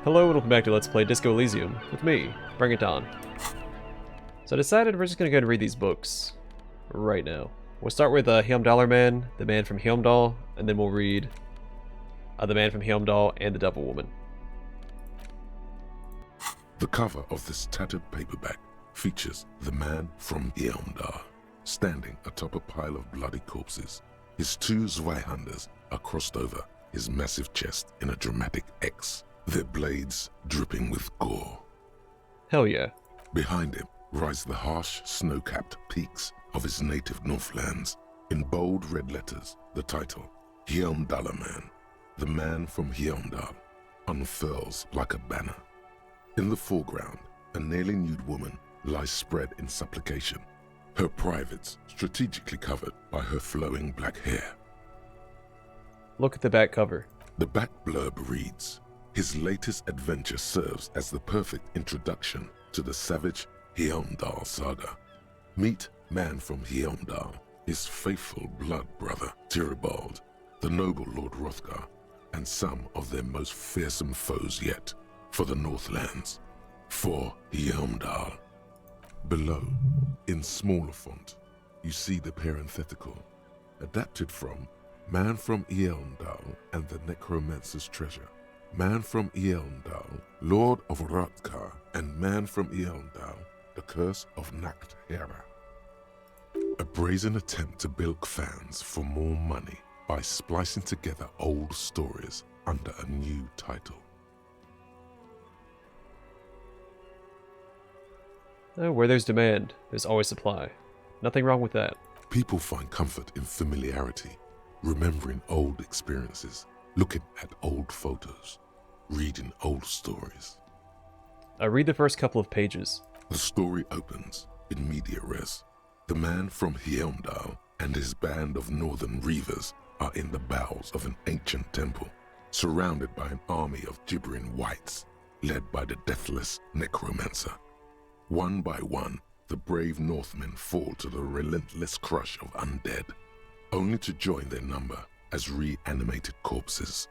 Hello and welcome back to Let's Play Disco Elysium with me, Bring It On. So I decided we're just gonna go and read these books right now. We'll start with Helmdaller Man, the Man from Helmdall, and then we'll read the Man from Helmdall and the Devil Woman. The cover of this tattered paperback features the Man from Helmdall standing atop a pile of bloody corpses. His two Zweihanders are crossed over his massive chest in a dramatic X, their blades dripping with gore. Hell yeah. Behind him rise the harsh, snow-capped peaks of his native Northlands. In bold red letters, the title, Helmdaller Man, the Man from Helmdall, unfurls like a banner. In the foreground, a nearly nude woman lies spread in supplication, her privates strategically covered by her flowing black hair. Look at the back cover. The back blurb reads, "His latest adventure serves as the perfect introduction to the savage Helmdall saga. Meet Man from Helmdall, his faithful blood brother Tyribald, the noble Lord Hrothgar, and some of their most fearsome foes yet for the Northlands, for Helmdall." Below, in smaller font, you see the parenthetical, adapted from Man from Helmdall and the Necromancer's Treasure. Man from Helmdall, Lord of Hrothgar, and Man from Helmdall, the Curse of Hera. A brazen attempt to bilk fans for more money by splicing together old stories under a new title. Oh, where there's demand, there's always supply. Nothing wrong with that. People find comfort in familiarity, remembering old experiences, looking at old photos, reading old stories. I read the first couple of pages. The story opens in media res. The Man from Helmdall and his band of northern reavers are in the bowels of an ancient temple, surrounded by an army of gibbering wights, led by the deathless necromancer. One by one, the brave Northmen fall to the relentless crush of undead, only to join their number as reanimated corpses.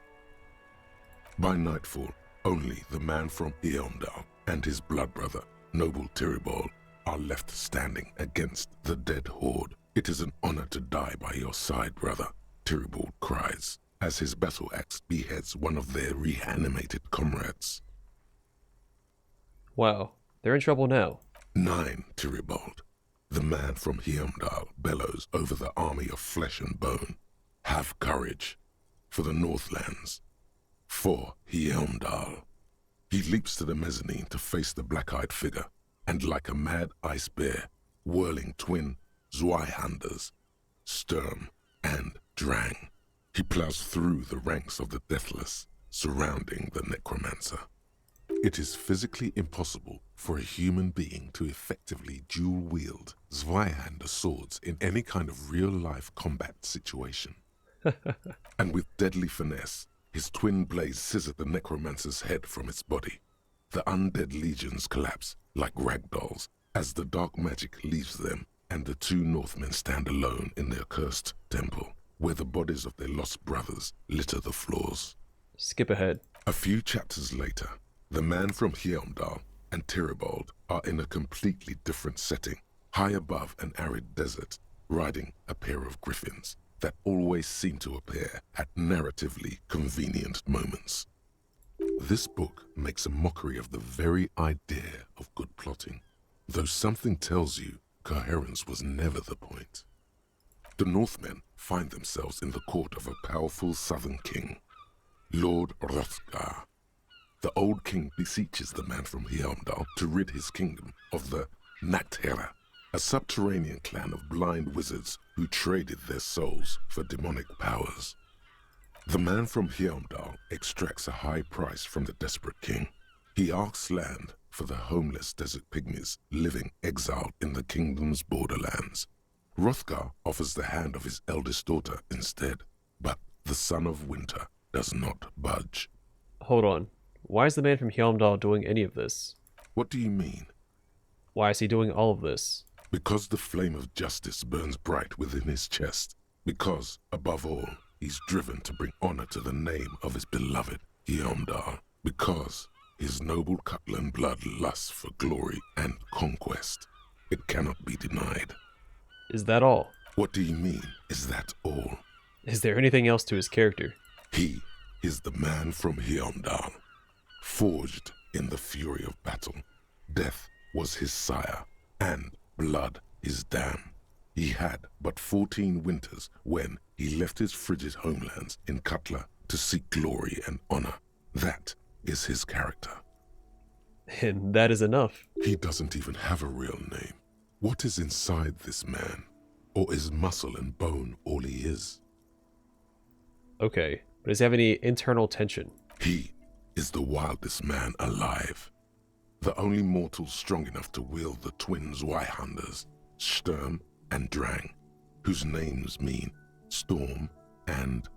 By nightfall, only the Man from Helmdall and his blood brother, noble Tyribald, are left standing against the dead horde. "It is an honor to die by your side, brother," Tyribald cries, as his battle axe beheads one of their reanimated comrades. Wow, they're in trouble now. "9, Tyribald," the Man from Helmdall bellows over the army of flesh and bone. "Have courage, for the Northlands, for Helmdall." He leaps to the mezzanine to face the black-eyed figure, and like a mad ice bear, whirling twin Zweihanders, Sturm and Drang, he plows through the ranks of the deathless, surrounding the necromancer. It is physically impossible for a human being to effectively dual-wield Zweihander swords in any kind of real-life combat situation. And with deadly finesse, his twin blades scissor the necromancer's head from its body. The undead legions collapse like ragdolls as the dark magic leaves them, and the two Northmen stand alone in their cursed temple, where the bodies of their lost brothers litter the floors. Skip ahead. A few chapters later, the Man from Helmdall and Tyribald are in a completely different setting, high above an arid desert, riding a pair of griffins that always seem to appear at narratively convenient moments. This book makes a mockery of the very idea of good plotting, though something tells you coherence was never the point. The Northmen find themselves in the court of a powerful southern king, Lord Hrothgar. The old king beseeches the Man from Helmdall to rid his kingdom of the Hera, a subterranean clan of blind wizards who traded their souls for demonic powers. The Man from Helmdall extracts a high price from the desperate king. He asks land for the homeless desert pygmies living exiled in the kingdom's borderlands. Hrothgar offers the hand of his eldest daughter instead, but the Son of Winter does not budge. Hold on. Why is the Man from Helmdall doing any of this? What do you mean? Why is he doing all of this? Because the flame of justice burns bright within his chest. Because, above all, he's driven to bring honor to the name of his beloved Helmdall. Because His noble Cutlan blood lusts for glory and conquest. It cannot be denied. Is that all? What do you mean, is that all? Is there anything else to his character? He is the man from Heimdall, forged in the fury of battle. Death was his sire, and blood his dam. He had but 14 winters when he left his frigid homelands in Cutla to seek glory and honor. That is his character. And that is enough. He doesn't even have a real name. What is inside this man? Or is muscle and bone all he is? Okay, but does he have any internal tension? He is the wildest man alive. The only mortal strong enough to wield the twin Zweihanders, Sturm and Drang, whose names mean storm and...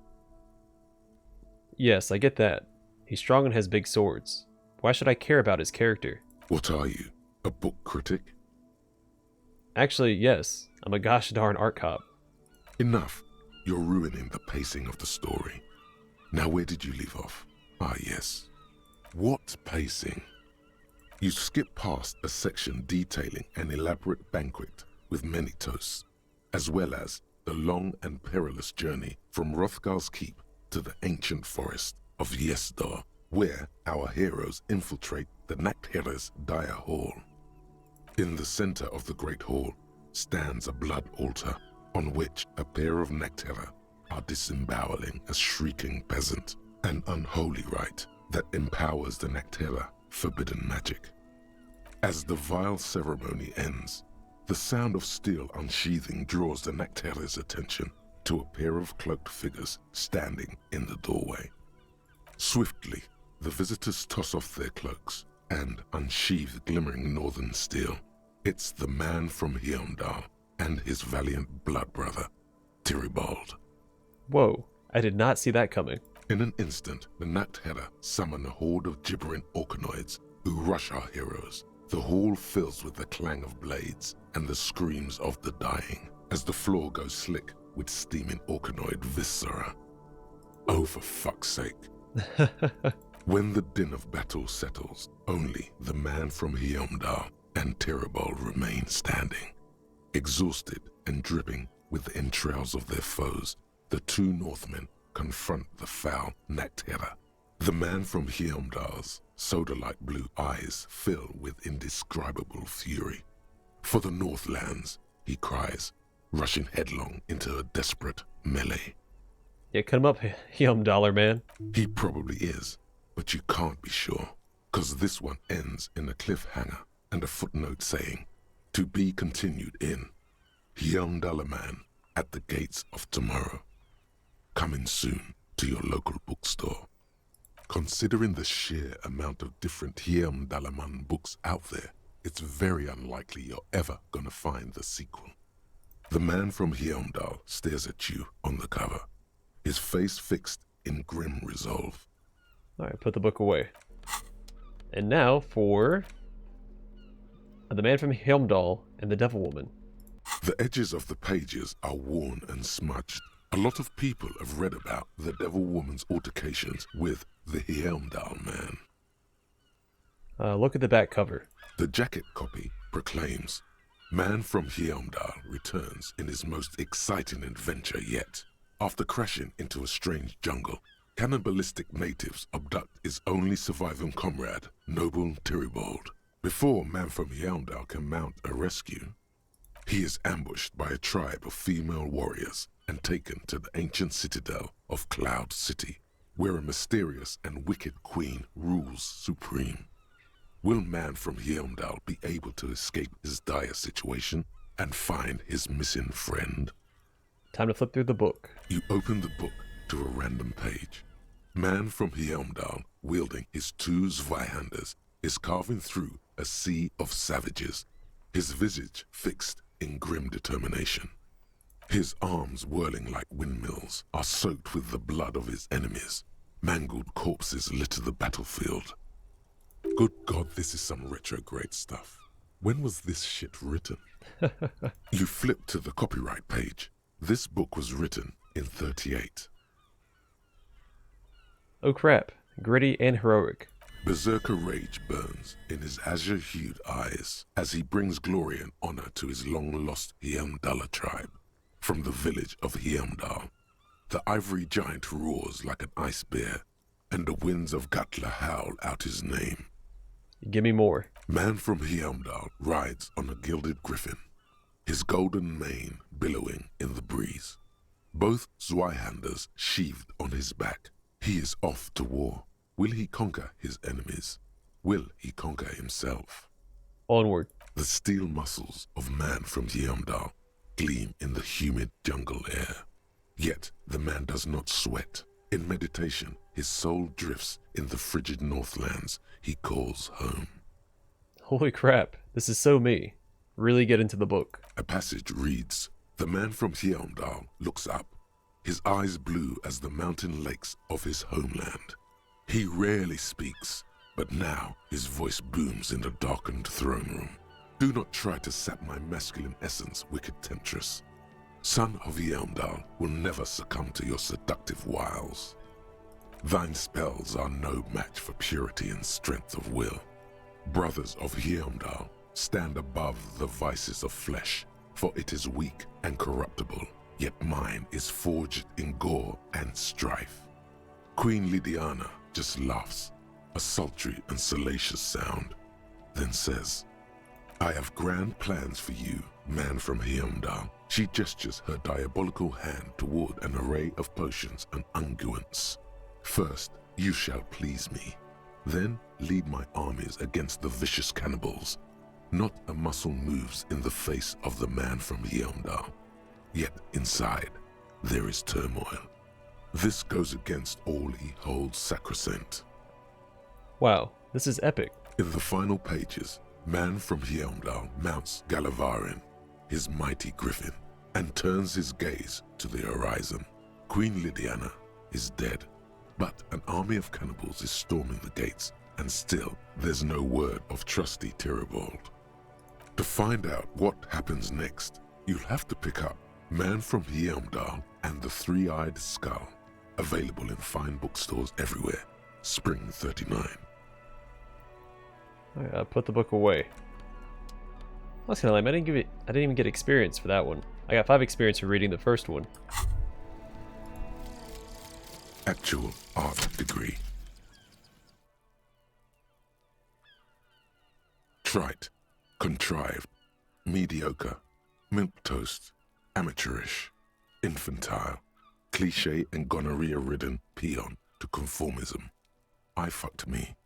Yes, I get that. He's strong and has big swords. Why should I care about his character? What are you, a book critic? Actually, yes. I'm a gosh darn art cop. Enough. You're ruining the pacing of the story. Now where did you leave off? Ah yes. What pacing? You skip past a section detailing an elaborate banquet with many toasts, as well as the long and perilous journey from Hrothgar's keep to the ancient forest of Yesdar, where our heroes infiltrate the Nachtherre's dire hall. In the center of the great hall stands a blood altar on which a pair of Nachtherre are disemboweling a shrieking peasant, an unholy rite that empowers the Nachtherre forbidden magic. As the vile ceremony ends, the sound of steel unsheathing draws the Nachtherre's attention to a pair of cloaked figures standing in the doorway. Swiftly, the visitors toss off their cloaks and unsheathe glimmering northern steel. It's the man from Heimdall and his valiant blood brother, Tyribald. Whoa, I did not see that coming. In an instant, the Nachtherre summon a horde of gibbering orcanoids who rush our heroes. The hall fills with the clang of blades and the screams of the dying as the floor goes slick with steaming orcanoid viscera. Oh, for fuck's sake. When the din of battle settles, only the man from Heimdall and Tyribald remain standing. Exhausted and dripping with the entrails of their foes, the two Northmen confront the foul Nachtherre. The man from Heimdall's soda-like blue eyes fill with indescribable fury. For the Northlands, he cries, rushing headlong into a desperate melee. Yeah, cut him up, Heimdaller man. He probably is, but you can't be sure, cause this one ends in a cliffhanger and a footnote saying, to be continued in Heimdaller Man at the Gates of Tomorrow. Coming soon to your local bookstore. Considering the sheer amount of different Heimdaller Man books out there, it's very unlikely you're ever gonna find the sequel. The man from Heimdall stares at you on the cover, his face fixed in grim resolve. Alright, put the book away. And now for The Man from Heimdall and the Devil Woman. The edges of the pages are worn and smudged. A lot of people have read about the Devil Woman's altercations with the Heimdall Man. Look at the back cover. The jacket copy proclaims, Man from Heimdall returns in his most exciting adventure yet. After crashing into a strange jungle, cannibalistic natives abduct his only surviving comrade, noble Tyribald. Before Man from Heimdall can mount a rescue, he is ambushed by a tribe of female warriors and taken to the ancient citadel of Cloud City, where a mysterious and wicked queen rules supreme. Will Man from Heimdall be able to escape his dire situation and find his missing friend? Time to flip through the book. You open the book to a random page. Man from Heimdall, wielding his two Zweihanders, is carving through a sea of savages, his visage fixed in grim determination. His arms, whirling like windmills, are soaked with the blood of his enemies. Mangled corpses litter the battlefield. Good God, this is some retrograde stuff. When was this shit written? You flip to the copyright page. This book was written in 38. Oh crap, gritty and heroic. Berserker rage burns in his azure-hued eyes as he brings glory and honor to his long-lost Heimdalla tribe. From the village of Heimdall, the ivory giant roars like an ice bear, and the winds of Gatla howl out his name. Give me more. Man from Heimdall rides on a gilded griffin, his golden mane billowing in the breeze. Both Zweihanders sheathed on his back. He is off to war. Will he conquer his enemies? Will he conquer himself? Onward. The steel muscles of man from Heimdall gleam in the humid jungle air. Yet the man does not sweat. In meditation, his soul drifts in the frigid northlands he calls home. Holy crap, this is so me. Really get into the book. A passage reads, "The man from Heimdall looks up, his eyes blue as the mountain lakes of his homeland. He rarely speaks, but now his voice booms in the darkened throne room. Do not try to sap my masculine essence, wicked temptress. Son of Heimdall will never succumb to your seductive wiles. Thine spells are no match for purity and strength of will. Brothers of Heimdall, stand above the vices of flesh, for it is weak and corruptible, yet mine is forged in gore and strife." Queen Lilienne just laughs, a sultry and salacious sound, then says, "I have grand plans for you, man from Heimdall." She gestures her diabolical hand toward an array of potions and unguents. "First, you shall please me. Then lead my armies against the vicious cannibals. Not a muscle moves in the face of the man from Heimdall. Yet inside, there is turmoil. This goes against all he holds sacrosanct." Wow, this is epic. In the final pages, man from Heimdall mounts Galavarin, his mighty griffin, and turns his gaze to the horizon. Queen Lilienne is dead, but an army of cannibals is storming the gates, and still there's no word of trusty Tyribald. To find out what happens next, you'll have to pick up Man from Heimdall and the Three-Eyed Skull, available in fine bookstores everywhere. Spring 39. I put the book away. I was kind of lame. I didn't even get experience for that one. I got 5 experience for reading the first one. Actual art degree. Trite, contrived, mediocre, milquetoast, amateurish, infantile, cliché and gonorrhea-ridden peon to conformism. I fucked me.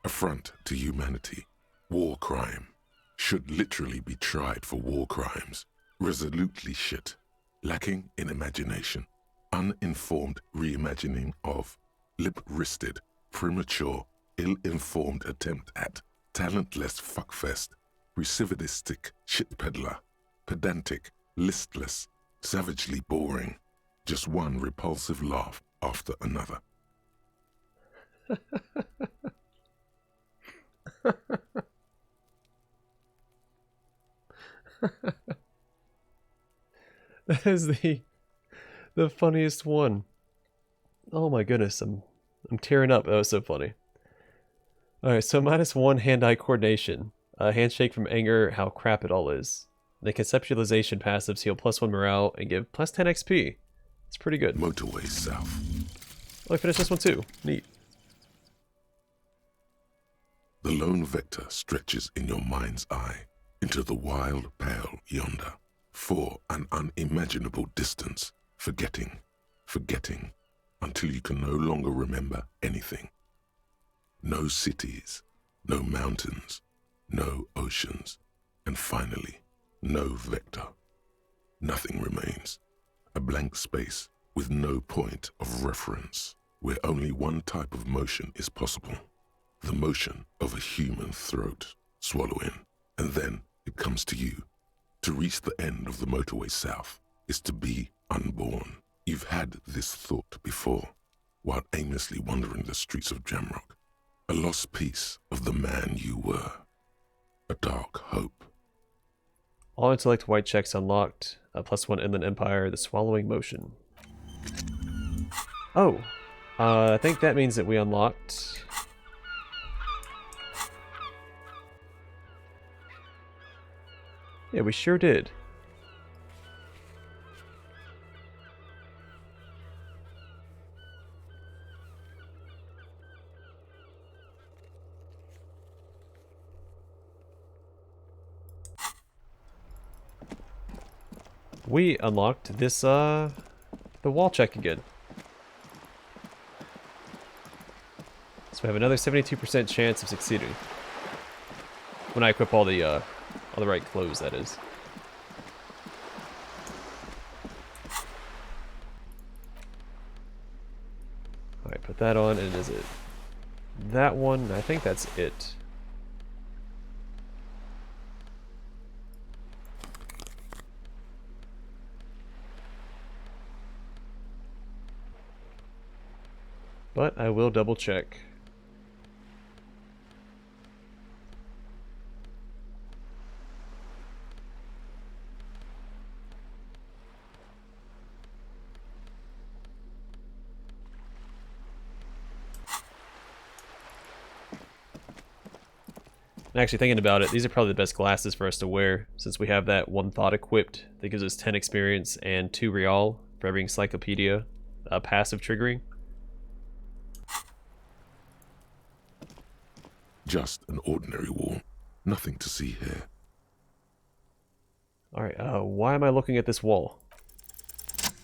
Affront to humanity. War crime. Should literally be tried for war crimes. Resolutely shit. Lacking in imagination. Uninformed reimagining of. Lip-wristed, premature, ill-informed attempt at. Talentless fuckfest. Recidivistic shit peddler. Pedantic, listless, savagely boring. Just one repulsive laugh after another. That is the funniest one. Oh my goodness, I'm tearing up. That was so funny. Alright, so -1 hand-eye coordination. Handshake from anger, how crap it all is. The conceptualization passives heal +1 morale and give +10 XP. It's pretty good. Motorway south. Oh, I finished this one too. Neat. The lone vector stretches in your mind's eye into the wild pale yonder, for an unimaginable distance, forgetting, until you can no longer remember anything. No cities, no mountains, no oceans, and finally, no vector. Nothing remains. A blank space with no point of reference, where only one type of motion is possible. The motion of a human throat, swallowing, and then it comes to you. To reach the end of the motorway south is to be unborn. You've had this thought before, while aimlessly wandering the streets of Jamrock. A lost piece of the man you were. A dark hope. All intellect white checks unlocked. +1 Inland Empire, the swallowing motion. Oh, I think that means that we unlocked Yeah, we sure did. We unlocked this, the wall check again. So we have another 72% chance of succeeding. When I equip all the right clothes, that is. Alright, put that on, and is it that one? I think that's it. But I will double check. Actually, thinking about it, these are probably the best glasses for us to wear, since we have that one thought equipped that gives us 10 experience and 2 real for every encyclopedia passive triggering. Just an ordinary wall. Nothing to see here. Alright, why am I looking at this wall?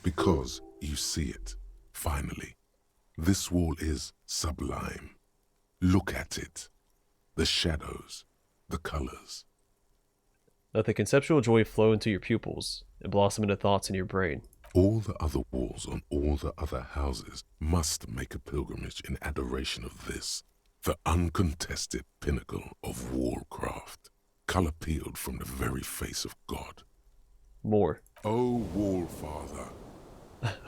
Because you see it, finally. This wall is sublime. Look at it. The shadows, the colors. Let the conceptual joy flow into your pupils and blossom into thoughts in your brain. All the other walls on all the other houses must make a pilgrimage in adoration of this, the uncontested pinnacle of wallcraft, color peeled from the very face of God. More. O wall father.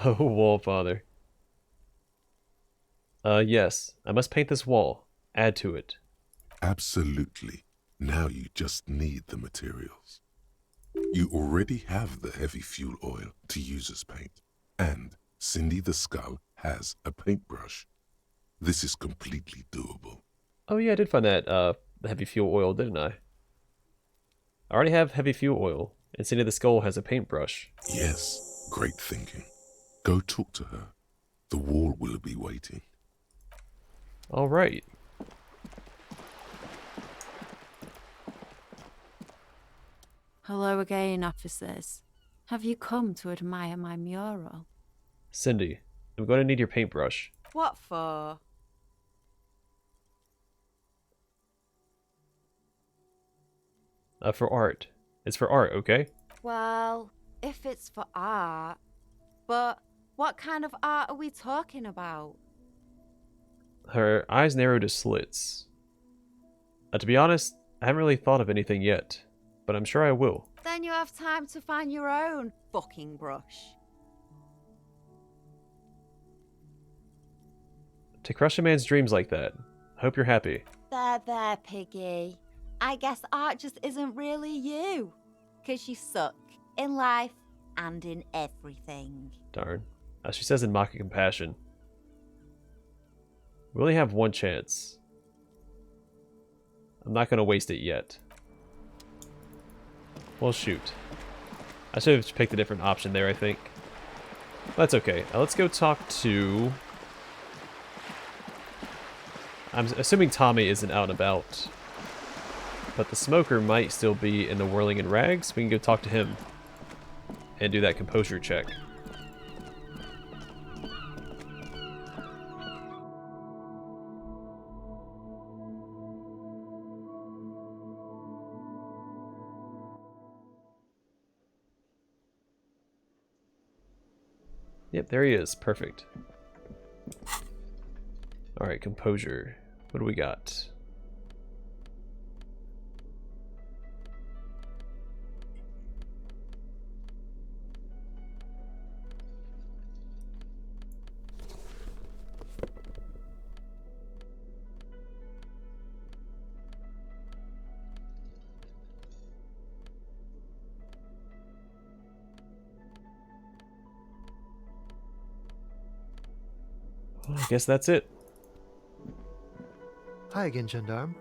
Oh, wall father. Yes, I must paint this wall. Add to it. Absolutely. Now you just need the materials. You already have the heavy fuel oil to use as paint, and Cindy the Skull has a paintbrush. This is completely doable. Oh yeah, I did find that, the heavy fuel oil, didn't I? I already have heavy fuel oil, and Cindy the Skull has a paintbrush. Yes, great thinking. Go talk to her. The wall will be waiting. Alright. Hello again, officers. Have you come to admire my mural? Cindy, I'm going to need your paintbrush. What for? For art. It's for art, okay? Well, if it's for art. But what kind of art are we talking about? Her eyes narrow to slits. To be honest, I haven't really thought of anything yet, but I'm sure I will. Then you have time to find your own fucking brush. To crush a man's dreams like that, I hope you're happy. There, Piggy. I guess art just isn't really you. 'Cause you suck in life and in everything. Darn. As she says in mocking compassion. We only have one chance. I'm not going to waste it yet. Well, shoot. I should have picked a different option there, I think. That's okay. Let's go talk to... I'm assuming Tommy isn't out and about. But the smoker might still be in the whirling in rags. We can go talk to him. And do that composure check. Yep, there he is. Perfect. Alright, composure. What do we got? Well, I guess that's it. Hi again, gendarme.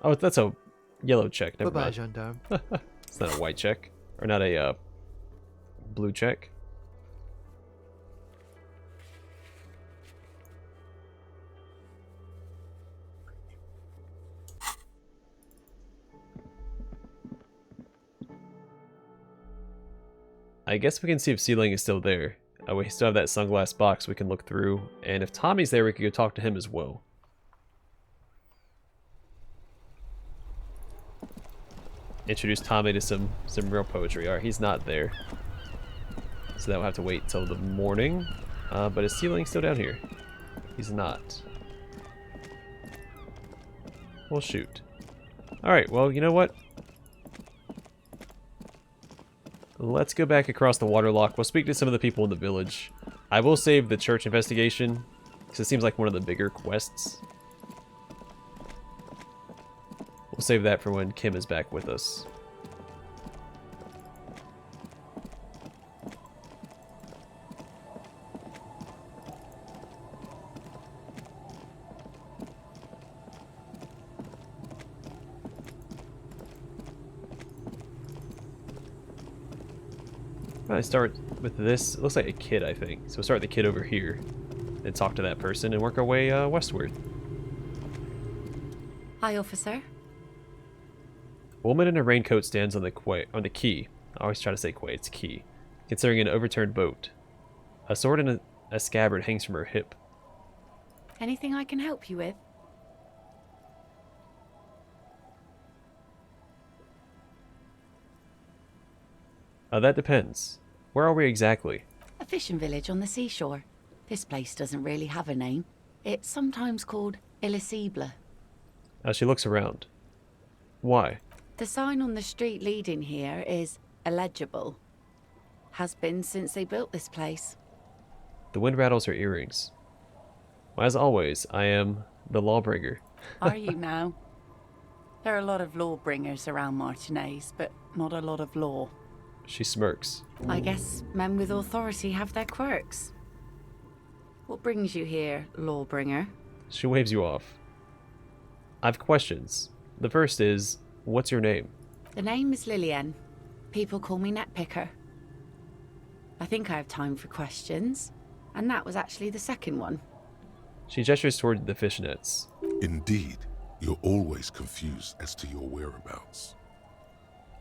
Oh, that's a yellow check. Never Bye-bye, mind. gendarme. It's not a white check. Or not a blue check. I guess we can see if Sealing is still there. We still have that sunglass box we can look through. And if Tommy's there, we could go talk to him as well. Introduce Tommy to some real poetry. Alright, he's not there. So that will have to wait till the morning. But is Sealing still down here? He's not. Well, shoot. Alright, well, you know what? Let's go back across the waterlock. We'll speak to some of the people in the village. I will save the church investigation, because it seems like one of the bigger quests. We'll save that for when Kim is back with us. I start with this. It looks like a kid, I think. So we'll start with the kid over here. Then talk to that person and work our way westward. Hi, officer. A woman in a raincoat stands on the quay. I always try to say quay, it's quay. Considering an overturned boat. A sword and a scabbard hangs from her hip. Anything I can help you with? That depends. Where are we exactly? A fishing village on the seashore. This place doesn't really have a name. It's sometimes called Elysium. She looks around. Why? The sign on the street leading here is illegible. Has been since they built this place. The wind rattles her earrings. Well, as always, I am the lawbringer. Are you now? There are a lot of lawbringers around Martinez, but not a lot of law. She smirks. I guess men with authority have their quirks. What brings you here, lawbringer? She waves you off. I have questions. The first is, what's your name? The name is Lilienne. People call me Netpicker. I think I have time for questions, and that was actually the second one. She gestures toward the fishnets. Indeed, you're always confused as to your whereabouts.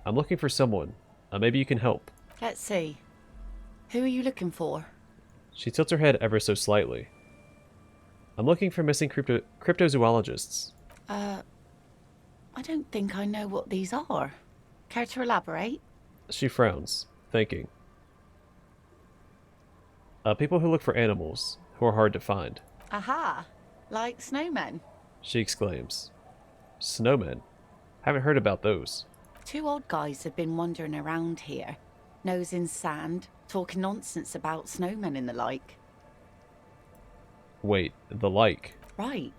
I'm looking for someone. Maybe you can help. Let's see. Who are you looking for? She tilts her head ever so slightly. I'm looking for missing cryptozoologists. I don't think I know what these are. Care to elaborate? She frowns, thinking. People who look for animals, who are hard to find. Aha! Like snowmen. She exclaims. Snowmen? Haven't heard about those. 2 old guys have been wandering around here, nose in sand, talking nonsense about snowmen and the like. Wait, the like? Right.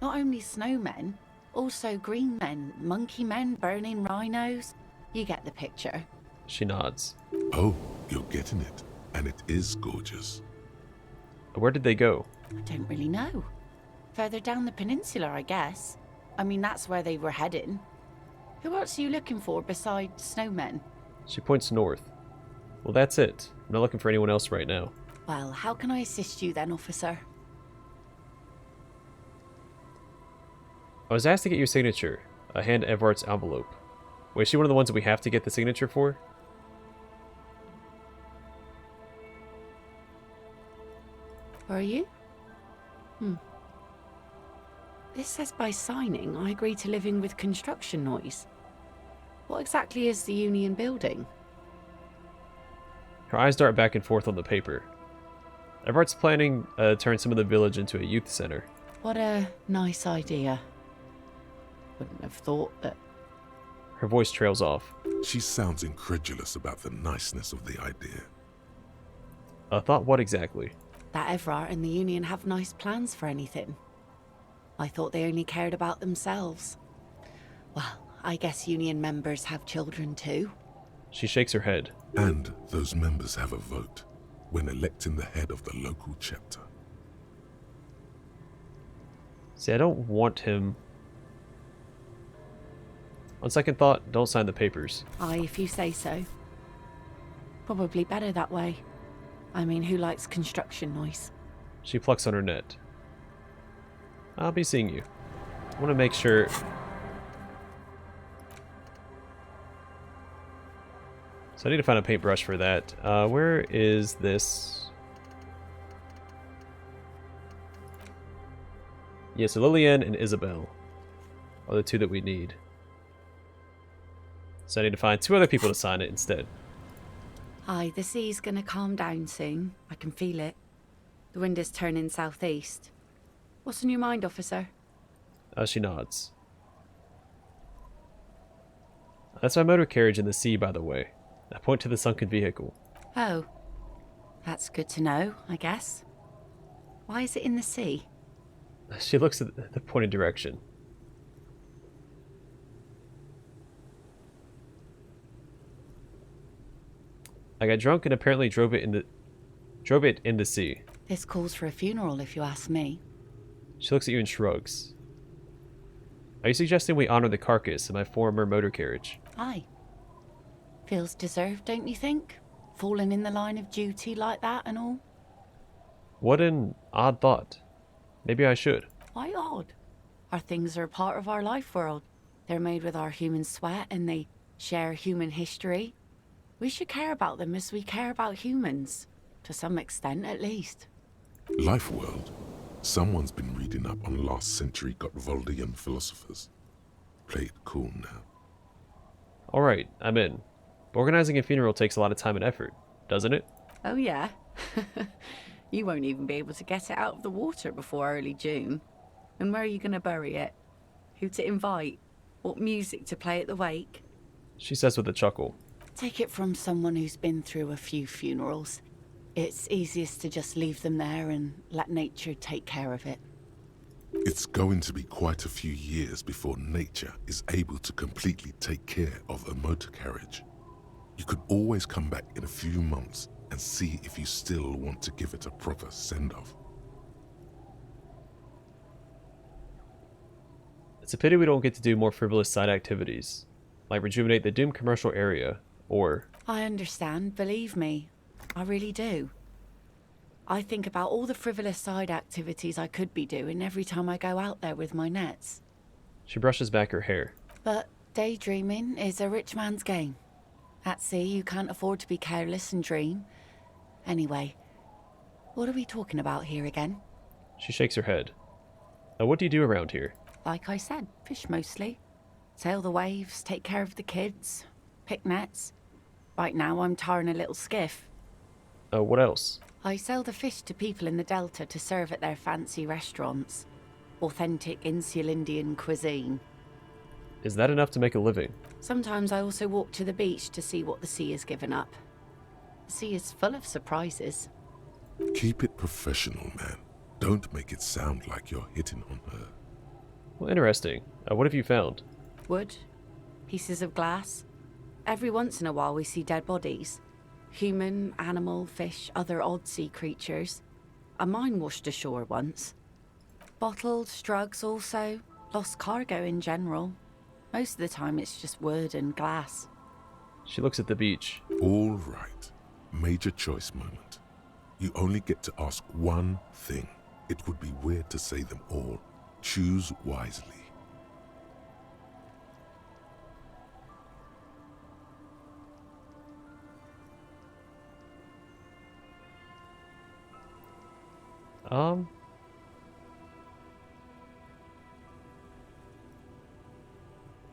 Not only snowmen, also green men, monkey men, burning rhinos. You get the picture. She nods. Oh, you're getting it. And it is gorgeous. Where did they go? I don't really know. Further down the peninsula, I guess. I mean, that's where they were heading. Who else are you looking for besides snowmen? She points north. Well, that's it. I'm not looking for anyone else right now. Well, how can I assist you then, officer? I was asked to get your signature. Hand Everart's envelope. Wait, is she one of the ones that we have to get the signature for? Are you? This says by signing, I agree to living with construction noise. What exactly is the Union building? Her eyes dart back and forth on the paper. Everart's planning to turn some of the village into a youth center. What a nice idea. Wouldn't have thought that. Her voice trails off. She sounds incredulous about the niceness of the idea. Thought what exactly? That Everard and the Union have nice plans for anything. I thought they only cared about themselves. Well, I guess Union members have children too. She shakes her head. And those members have a vote when electing the head of the local chapter. See, I don't want him... On second thought, don't sign the papers. Aye, if you say so. Probably better that way. I mean, who likes construction noise? She plucks on her net. I'll be seeing you. I want to make sure... So I need to find a paintbrush for that. Where is this? Yeah, so Lilienne and Isabel are the two that we need. So I need to find 2 other people to sign it instead. Aye, the sea's gonna calm down soon. I can feel it. The wind is turning southeast. What's on your mind, officer? She nods. That's my motor carriage in the sea, by the way. I point to the sunken vehicle. Oh, that's good to know, I guess. Why is it in the sea? She looks at the pointed direction. I got drunk and apparently drove it in the sea. This calls for a funeral, if you ask me. She looks at you and shrugs. Are you suggesting we honor the carcass of my former motor carriage? Aye. Feels deserved, don't you think? Falling in the line of duty like that and all? What an odd thought. Maybe I should. Why odd? Our things are a part of our life world. They're made with our human sweat and they share human history. We should care about them as we care about humans. To some extent, at least. Life world. Someone's been reading up on last century Gottwaldian philosophers. Play it cool now. Alright, I'm in. But organizing a funeral takes a lot of time and effort, doesn't it? Oh yeah? You won't even be able to get it out of the water before early June. And where are you going to bury it? Who to invite? What music to play at the wake? She says with a chuckle. Take it from someone who's been through a few funerals. It's easiest to just leave them there and let nature take care of it. It's going to be quite a few years before nature is able to completely take care of a motor carriage. You could always come back in a few months and see if you still want to give it a proper send-off. It's a pity we don't get to do more frivolous side activities, like rejuvenate the doomed commercial area, or... I understand, believe me. I really do. I think about all the frivolous side activities I could be doing every time I go out there with my nets. She brushes back her hair. But daydreaming is a rich man's game. At sea, you can't afford to be careless and dream. Anyway, what are we talking about here again? She shakes her head. What do you do around here? Like I said, fish mostly. Sail the waves, take care of the kids, pick nets. Right now I'm tarring a little skiff. What else? I sell the fish to people in the Delta to serve at their fancy restaurants. Authentic insular Indian cuisine. Is that enough to make a living? Sometimes I also walk to the beach to see what the sea has given up. The sea is full of surprises. Keep it professional, man. Don't make it sound like you're hitting on her. Well, interesting. What have you found? Wood, pieces of glass. Every once in a while we see dead bodies. Human, animal, fish, other odd sea creatures. A mine washed ashore once. Bottles, drugs also. Lost cargo in general. Most of the time it's just wood and glass. She looks at the beach. All right. Major choice moment. You only get to ask one thing. It would be weird to say them all. Choose wisely.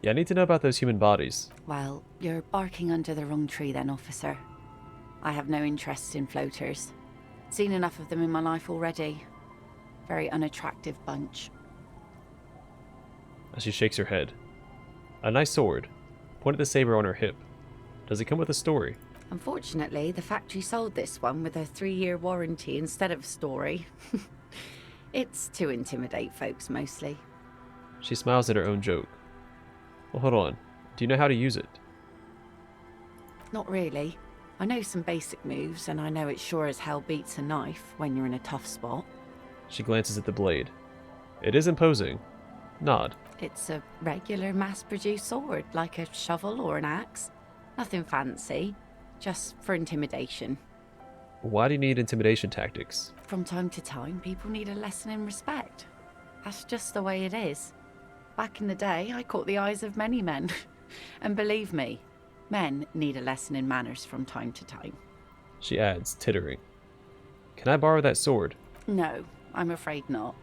Yeah, I need to know about those human bodies. Well, you're barking under the wrong tree then, officer. I have no interest in floaters. Seen enough of them in my life already. Very unattractive bunch. She shakes her head. A nice sword. Point at the saber on her hip. Does it come with a story? Unfortunately, the factory sold this one with a 3-year warranty instead of a story. It's to intimidate folks, mostly. She smiles at her own joke. Well, hold on. Do you know how to use it? Not really. I know some basic moves, and I know it sure as hell beats a knife when you're in a tough spot. She glances at the blade. It is imposing. Nod. It's a regular mass-produced sword, like a shovel or an axe. Nothing fancy, just for intimidation. Why do you need intimidation tactics? From time to time, people need a lesson in respect. That's just the way it is. Back in the day, I caught the eyes of many men. And believe me, men need a lesson in manners from time to time. She adds, tittering. Can I borrow that sword? No, I'm afraid not.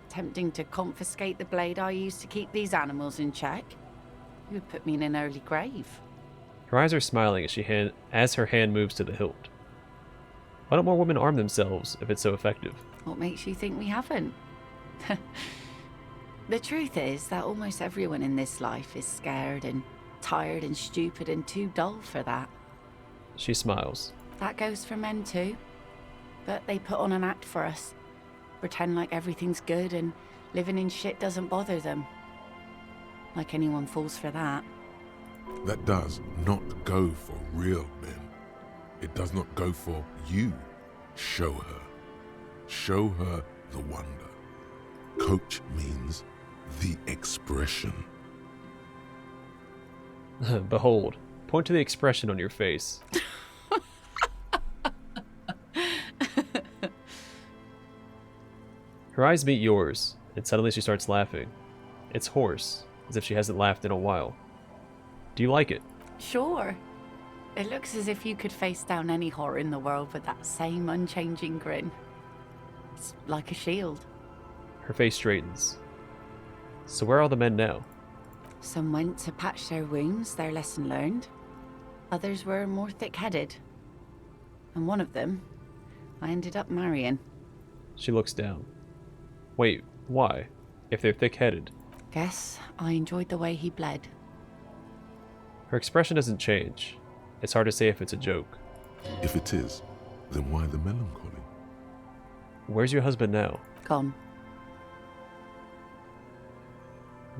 Tempting to confiscate the blade I used to keep these animals in check. You would put me in an early grave. Her eyes are smiling as her hand moves to the hilt. Why don't more women arm themselves if it's so effective? What makes you think we haven't? The truth is that almost everyone in this life is scared and tired and stupid and too dull for that. She smiles. That goes for men too. But they put on an act for us. Pretend like everything's good and living in shit doesn't bother them. Like anyone falls for that. That does not go for real men. It does not go for you. Show her. Show her the wonder. Coach means the expression. Behold, point to the expression on your face. Her eyes meet yours, and suddenly she starts laughing. It's hoarse, as if she hasn't laughed in a while. Do you like it? Sure. It looks as if you could face down any horror in the world with that same unchanging grin. It's like a shield. Her face straightens. So where are all the men now? Some went to patch their wounds, their lesson learned. Others were more thick-headed. And one of them, I ended up marrying. She looks down. Wait, why? If they're thick-headed. Guess I enjoyed the way he bled. Her expression doesn't change. It's hard to say if it's a joke. If it is, then why the melancholy? Where's your husband now? Gone.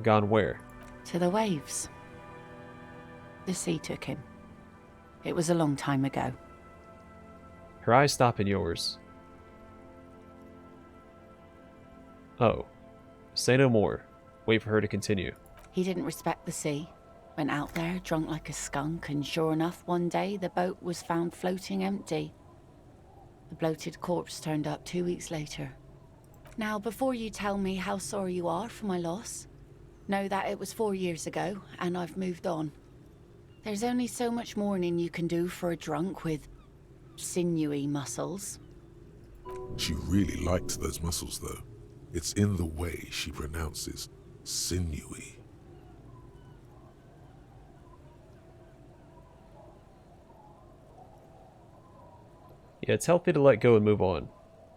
Gone where? To the waves. The sea took him. It was a long time ago. Her eyes stop in yours. Oh. Say no more. Wait for her to continue. He didn't respect the sea. Went out there, drunk like a skunk, and sure enough, one day the boat was found floating empty. The bloated corpse turned up 2 weeks later. Now, before you tell me how sorry you are for my loss, know that it was 4 years ago, and I've moved on. There's only so much mourning you can do for a drunk with sinewy muscles. She really liked those muscles, though. It's in the way she pronounces sinewy. Yeah, it's healthy to let go and move on.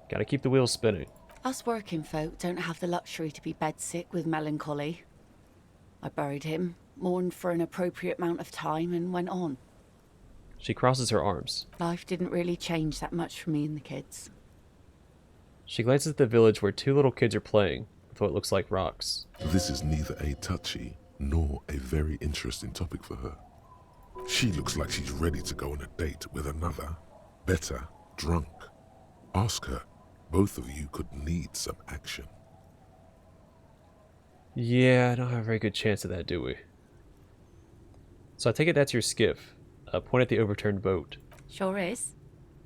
Gotta keep the wheels spinning. Us working folk don't have the luxury to be bedsick with melancholy. I buried him, mourned for an appropriate amount of time, and went on. She crosses her arms. Life didn't really change that much for me and the kids. She glances at the village where 2 little kids are playing with what looks like rocks. This is neither a touchy nor a very interesting topic for her. She looks like she's ready to go on a date with another, better, drunk. Ask her. Both of you could need some action. Yeah, I don't have a very good chance of that, do we? So I take it that's your skiff. Point at the overturned boat. Sure is.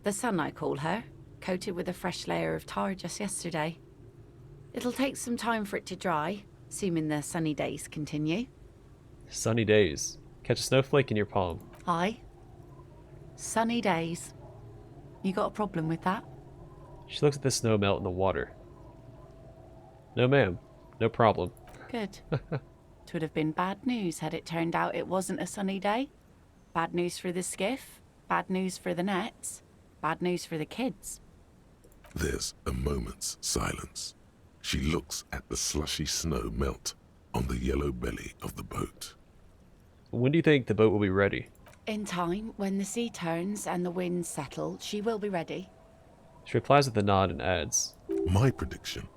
The sun, I call her, coated with a fresh layer of tar just yesterday. It'll take some time for it to dry, assuming the sunny days continue. Sunny days. Catch a snowflake in your palm. Aye. Sunny days. You got a problem with that? She looks at the snow melt in the water. No, ma'am. No problem. Good. It would have been bad news had it turned out it wasn't a sunny day. Bad news for the skiff, bad news for the nets, bad news for the kids. There's a moment's silence. She looks at the slushy snow melt on the yellow belly of the boat. When do you think the boat will be ready? In time, when the sea turns and the winds settle, she will be ready. She replies with a nod and adds, My prediction,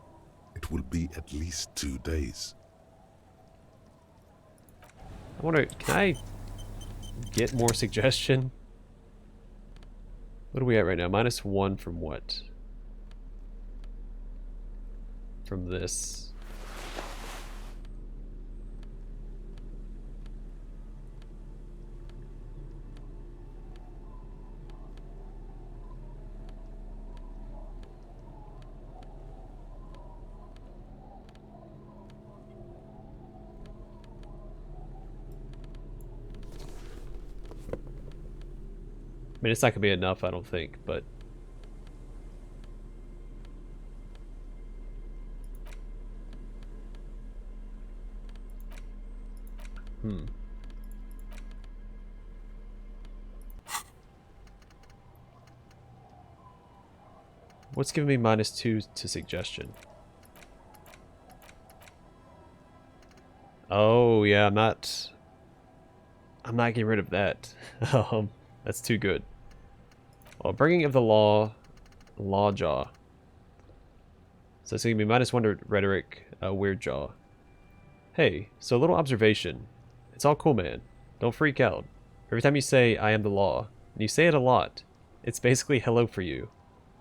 it will be at least 2 days. I wonder, can I get more suggestion? What are we at right now? -1 from what? From this. I mean, it's not gonna be enough, I don't think, but... What's giving me -2 to suggestion? Oh, yeah, I'm not getting rid of that. That's too good. Well, bringing of the law jaw. So it's gonna be -1 to rhetoric, weird jaw. Hey, so a little observation. It's all cool, man. Don't freak out. Every time you say, I am the law, and you say it a lot, it's basically hello for you.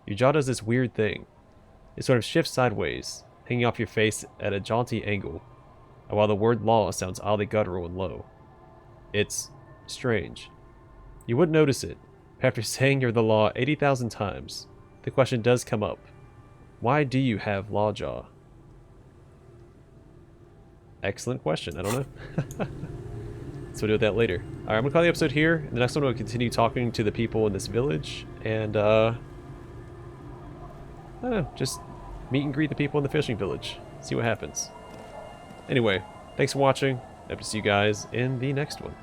Your jaw does this weird thing. It sort of shifts sideways, hanging off your face at a jaunty angle, while the word law sounds oddly guttural and low. It's strange. You wouldn't notice it, but after saying you're the law 80,000 times, the question does come up. Why do you have law jaw? Excellent question. I don't know. So we'll deal with that later. Alright, I'm gonna call the episode here. In the next one, we'll continue talking to the people in this village, and I don't know, just meet and greet the people in the fishing village. See what happens. Anyway, thanks for watching. Hope to see you guys in the next one.